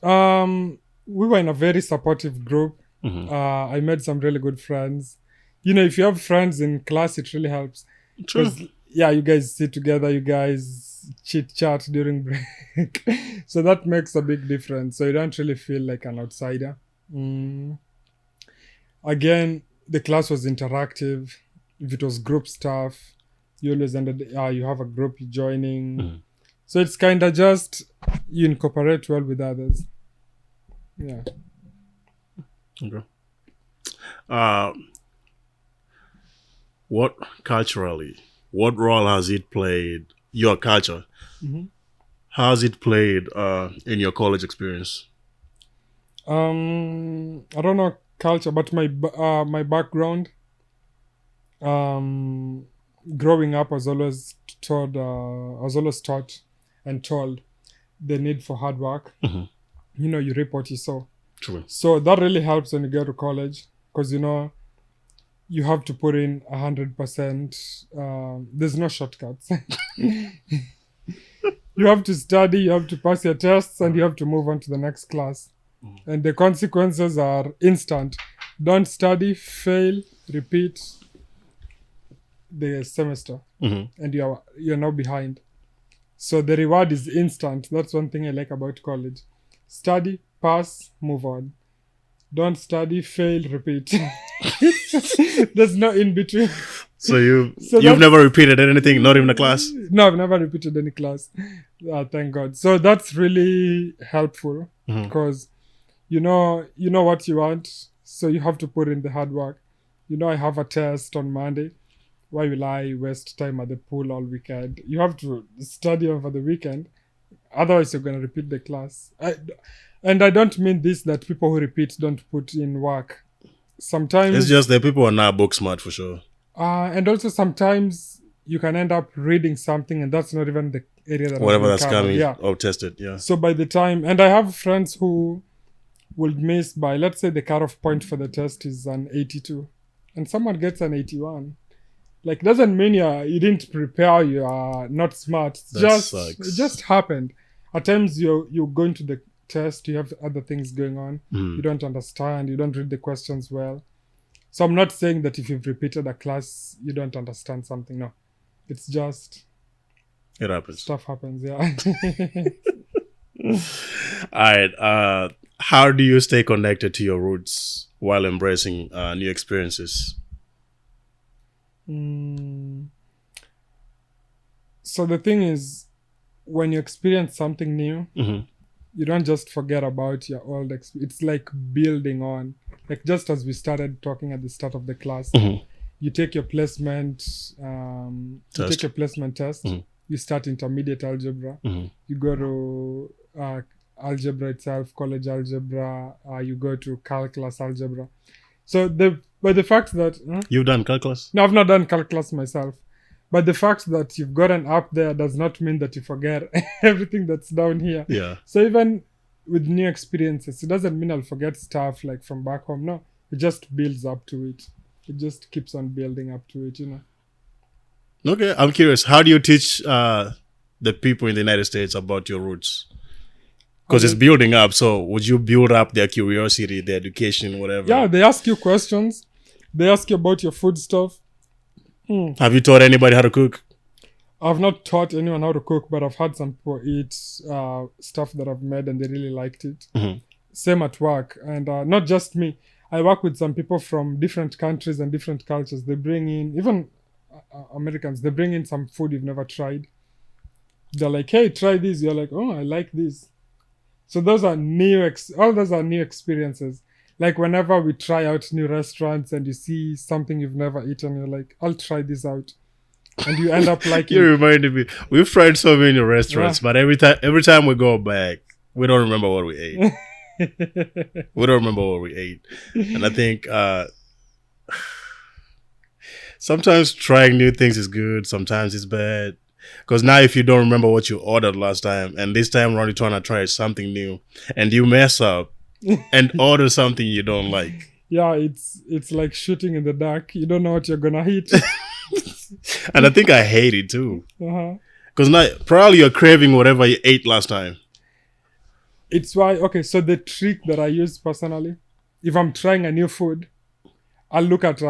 We were in a very supportive group. I made some really good friends. You know, if you have friends in class, it really helps. True. Yeah, you guys sit together, you guys chit-chat during break. So that makes a big difference. So you don't really feel like an outsider. Again, the class was interactive. If it was group stuff, you always you have a group you're joining. So it's kind of just you incorporate well with others. Yeah. Okay. What role has it played, your culture? How has it played in your college experience? I don't know culture, but my background, growing up, I was always taught and told the need for hard work. You know, you reap what you sow. True. So that really helps when you go to college, because you know you have to put in 100%. There's no shortcuts. You have to study, you have to pass your tests, and you have to move on to the next class. And the consequences are instant. Don't study, fail, repeat the semester, and you're now behind. So the reward is instant. That's one thing I like about college. Study, pass, move on. Don't study, fail, repeat. There's no in between. So you've never repeated anything, not even a class? No, I've never repeated any class. Thank God. So that's really helpful, because you know what you want, so you have to put in the hard work. You know, I have a test on Monday. Why will I waste time at the pool all weekend? You have to study over the weekend. Otherwise, you're going to repeat the class. And I don't mean this, that people who repeat don't put in work. Sometimes it's just that people are not book smart for sure. And also sometimes you can end up reading something and that's not even the area that whatever that's covered. coming or tested. Yeah. So by the time, and I have friends who will miss by, let's say the cutoff point for the test is an 82, and someone gets an 81. Like, doesn't mean you didn't prepare, you are not smart. It just happened. At times you're going to the test, you have other things going on. You don't understand, you don't read the questions well. So I'm not saying that if you've repeated a class, you don't understand something. No. It's just... It happens. Stuff happens, yeah. All right. How do you stay connected to your roots while embracing new experiences? So the thing is, when you experience something new, you don't just forget about your old experience. It's like building on. Like just as we started talking at the start of the class, you take your placement test. You start intermediate algebra. You go to algebra itself, college algebra. You go to calculus algebra. So the fact that you've done calculus? No, I've not done calculus myself. But the fact that you've gotten up there does not mean that you forget everything that's down here. Yeah. So even with new experiences, it doesn't mean I'll forget stuff like from back home. No, it just builds up to it. It just keeps on building up to it, Okay, I'm curious. How do you teach the people in the United States about your roots? Because it's building up. So would you build up their curiosity, their education, whatever? Yeah, they ask you questions. They ask you about your food stuff. Have you taught anybody how to cook? I've not taught anyone how to cook, but I've had some people eat stuff that I've made and they really liked it. Same at work. And not just me. I work with some people from different countries and different cultures. They bring in, even Americans, they bring in some food you've never tried. They're like, hey, try this. You're like, oh, I like this. So those are all those are new experiences. Like whenever we try out new restaurants and you see something you've never eaten, you're like, I'll try this out. And you end up liking You reminded me. We've tried so many restaurants, but every time we go back, we don't remember what we ate. We don't remember what we ate. And I think sometimes trying new things is good, sometimes it's bad. Because now if you don't remember what you ordered last time, and this time around you're trying to try something new, and you mess up and order something you don't like. Yeah, it's like shooting in the dark. You don't know what you're gonna eat. And I think I hate it too. Because now probably you're craving whatever you ate last time. It's why, okay, so the trick that I use personally, if I'm trying a new food, I'll look at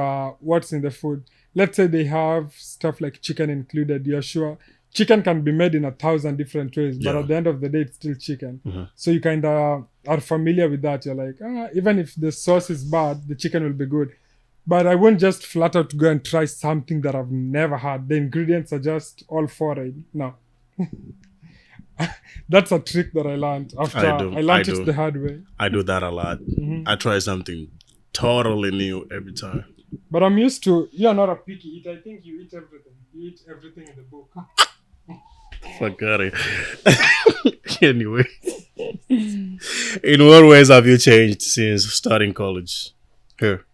what's in the food. Let's say they have stuff like chicken included. You're sure chicken can be made in 1,000 different ways, but at the end of the day, it's still chicken. So you kind of are familiar with that. You're like, even if the sauce is bad, the chicken will be good. But I won't just flat out go and try something that I've never had. The ingredients are just all foreign. No. That's a trick that I learned after I learned it the hard way. I do that a lot. I try something totally new every time. But I'm used to, you're not a picky eater. I think you eat everything. You eat everything in the book. Fuck out of here. Anyway. In what ways have you changed since starting college? Here.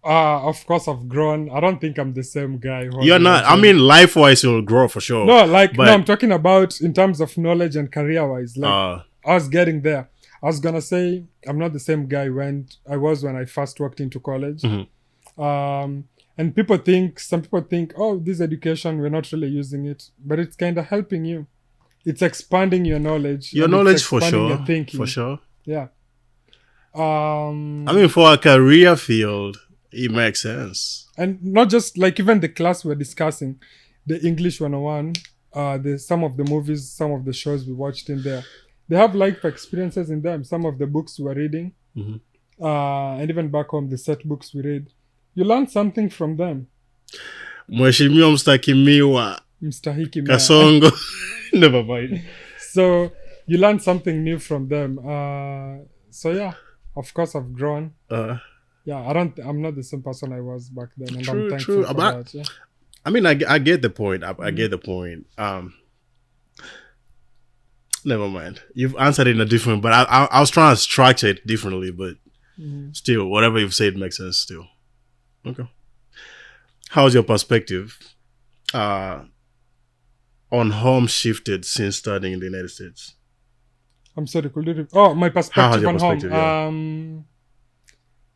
Of course I've grown. I don't think I'm the same guy. You're not. I mean, life-wise, you'll grow for sure. No, I'm talking about in terms of knowledge and career-wise. I was getting there. I was gonna say I'm not the same guy when I first walked into college. And some people think, oh, this education, we're not really using it, but it's kind of helping you. It's expanding your knowledge. Your knowledge for sure. Your thinking. For sure. Yeah. I mean, for a career field, it makes sense. And not just like even the class we're discussing, the English 101, some of the movies, some of the shows we watched in there, they have life experiences in them. Some of the books we're reading, and even back home, the set books we read, you learn something from them. Mheshimiwa Mstahiki Kasongo. Never mind. So you learn something new from them. So yeah, of course I've grown. Yeah, I'm not the same person I was back then, and I'm thankful for that. Yeah. I mean, I get the point. I get the point. Never mind. You've answered it in a different, but I was trying to structure it differently, but still, whatever you've said makes sense still. Okay. How's your perspective on home shifted since studying in the United States? I'm sorry, could you repeat? Oh, my perspective on home.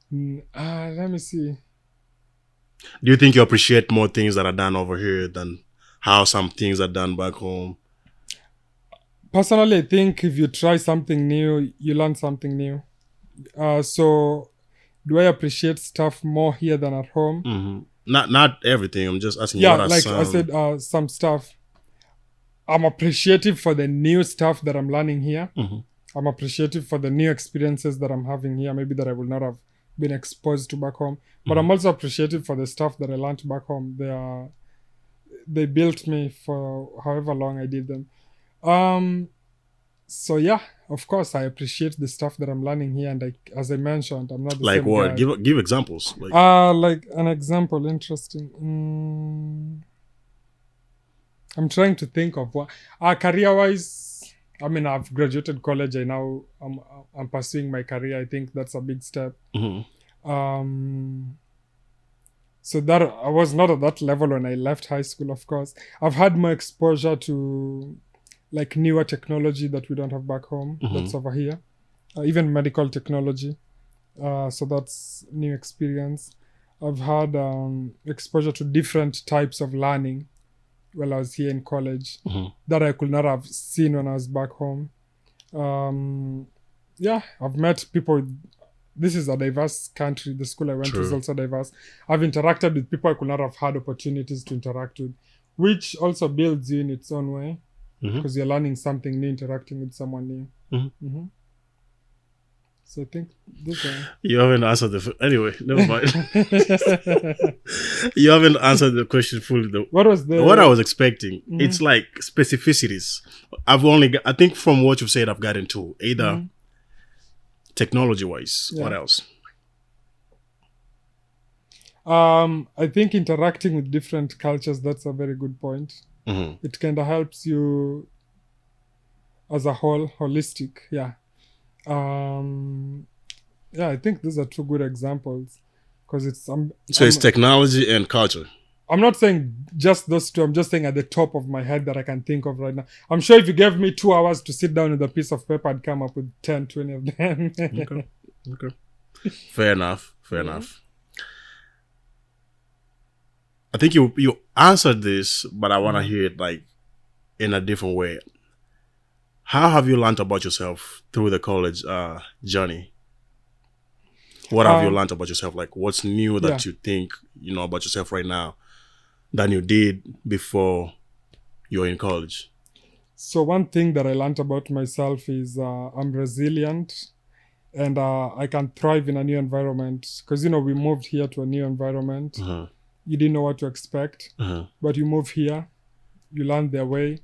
Yeah. Let me see. Do you think you appreciate more things that are done over here than how some things are done back home? Personally, I think if you try something new, you learn something new. So, do I appreciate stuff more here than at home? Mm-hmm. Not everything. I'm just asking you Yeah, what are like I some. said, some stuff. I'm appreciative for the new stuff that I'm learning here. Mhm. I'm appreciative for the new experiences that I'm having here, maybe that I would not have been exposed to back home. But I'm also appreciative for the stuff that I learned back home. They built me for however long I did them. So yeah, of course I appreciate the stuff that I'm learning here, and as I mentioned, I'm not the Like same what? guy. Give examples. Like Like an example, interesting. I'm trying to think of what. Career-wise, I mean, I've graduated college. I'm pursuing my career. I think that's a big step. mhm. So that I was not at that level when I left high school. Of course, I've had more exposure to like newer technology that we don't have back home. That's over here. Even medical technology. So that's new experience. I've had exposure to different types of learning while I was here in college that I could not have seen when I was back home. Yeah, I've met people. This is a diverse country. The school I went to is True. also diverse. I've interacted with people I could not have had opportunities to interact with, which also builds you in its own way because you're learning something new, interacting with someone new. Mhm. So I think this one. You haven't answered anyway. Never mind. You haven't answered the question fully though. What was the What I was expecting, it's like specificities. I think from what you've said, I've gotten to either technology wise. Yeah. What else? I think interacting with different cultures, that's a very good point. It kind of helps you as a whole, holistic. Yeah. Yeah, I think these are two good examples because So it's technology and culture. I'm not saying just those two. I'm just saying at the top of my head that I can think of right now. I'm sure if you gave me 2 hours to sit down with a piece of paper, I'd come up with 10, 20 of them. Okay. Fair enough. I think you answered this, but I want to hear it like in a different way. How have you learned about yourself through the college journey? What have you learned about yourself? Like, what's new that you think you know about yourself right now than you did before you were in college? So one thing that I learned about myself is I'm resilient, and I can thrive in a new environment. Because we moved here to a new environment. You didn't know what to expect, but you move here, you learn their way,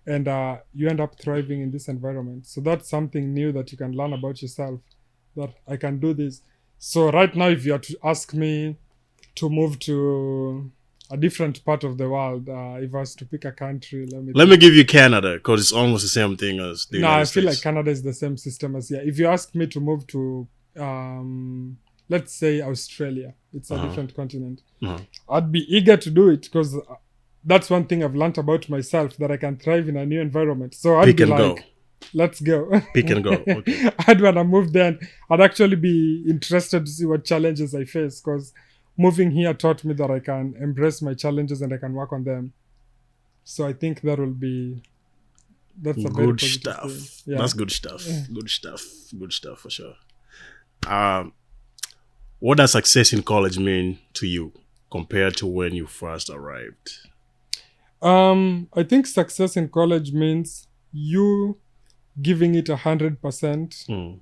and you end up thriving in this environment. So that's something new that you can learn about yourself, that I can do this. So right now, if you are to ask me to move to a different part of the world, if I was to pick a country, let me give you Canada, because it's almost the same thing as the United I States. feel like Canada is the same system as here. If you ask me to move to let's say Australia, it's a different continent, I'd be eager to do it because that's one thing I've learned about myself, that I can thrive in a new environment. So I'd be like, go. Let's go. Pick and go. Okay. I'd want to move there. I'd actually be interested to see what challenges I face, because moving here taught me that I can embrace my challenges and I can work on them. So I think that's a good stuff. Yeah. That's good stuff. Good stuff for sure. What does success in college mean to you compared to when you first arrived? I think success in college means you giving it 100%.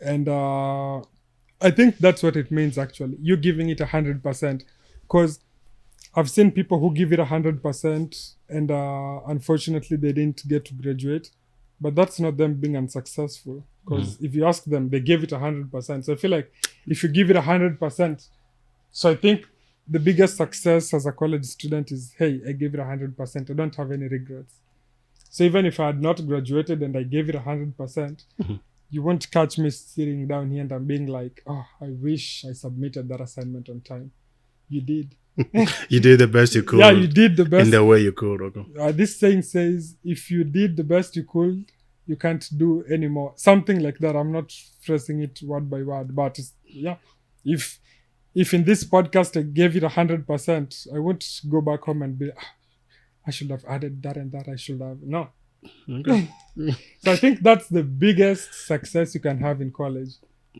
And I think that's what it means, actually. You giving it 100%. Because I've seen people who give it 100% and unfortunately they didn't get to graduate. But that's not them being unsuccessful. Because if you ask them, they gave it 100%. So I feel like if you give it 100%, so I think the biggest success as a college student is, hey, I gave it 100%. I don't have any regrets. So even if I had not graduated and I gave it 100%, you won't catch me sitting down here and I'm being like, oh, I wish I submitted that assignment on time. You did. You did the best you could. Yeah, you did the best. In the way you could. Okay. This saying says, if you did the best you could, you can't do any more. Something like that. I'm not phrasing it word by word, but yeah, if if in this podcast I gave it 100%, I won't go back home and be, I should have added that and that. I should have. No. Okay. So I think that's the biggest success you can have in college.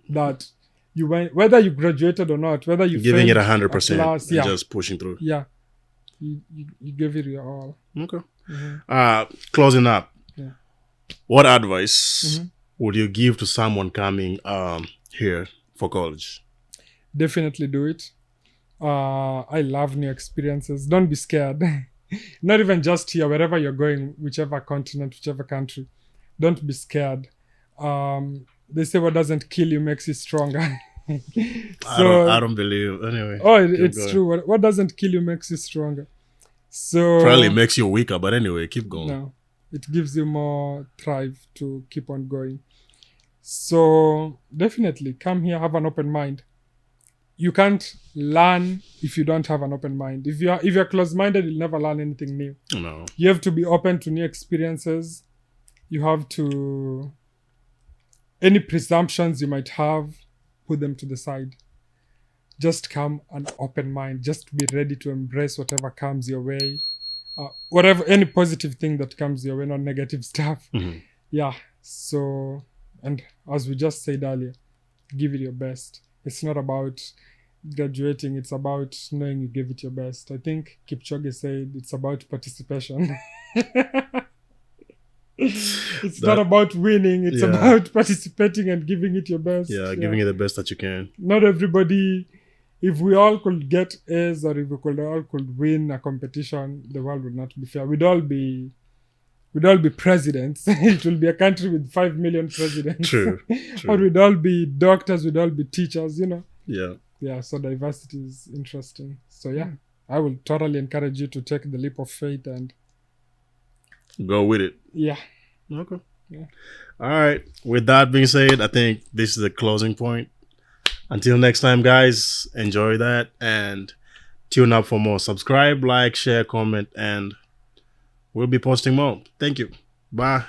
That you went, whether you graduated or not, whether you Giving it failed a 100% class, and just pushing through. yeah, you gave it your all. Okay. Closing up. Yeah. What advice would you give to someone coming here for college? Definitely do it. I love new experiences. Don't be scared. Not even just here, wherever you're going, whichever continent, whichever country. Don't be scared. They say what doesn't kill you makes you stronger. So, I don't believe anyway. Oh, it's true. What doesn't kill you makes you stronger. So probably makes you weaker, but anyway, keep going. No, it gives you more drive to keep on going. So definitely come here, have an open mind. You can't learn if you don't have an open mind. If you're closed-minded, you'll never learn anything new. No. You have to be open to new experiences. You have to, any presumptions you might have, put them to the side. Just come an open mind. Just be ready to embrace whatever comes your way. Whatever, any positive thing that comes your way, not negative stuff. Yeah. So, and as we just said earlier, give it your best. It's not about graduating. It's about knowing you gave it your best. I think Kipchoge said it's about participation. It's not about winning. It's about participating and giving it your best. Yeah, giving it the best that you can. Not everybody. If we all could get A's or if we all could win a competition, the world would not be fair. We'd all be presidents. It will be a country with 5 million presidents. True. Or we'd all be doctors, we'd all be teachers, Yeah. Yeah, so diversity is interesting. So yeah, I will totally encourage you to take the leap of faith and go with it. Yeah. Okay. Yeah. All right. With that being said, I think this is the closing point. Until next time, guys, enjoy that and tune up for more. Subscribe, like, share, comment, and we'll be posting more. Thank you. Bye.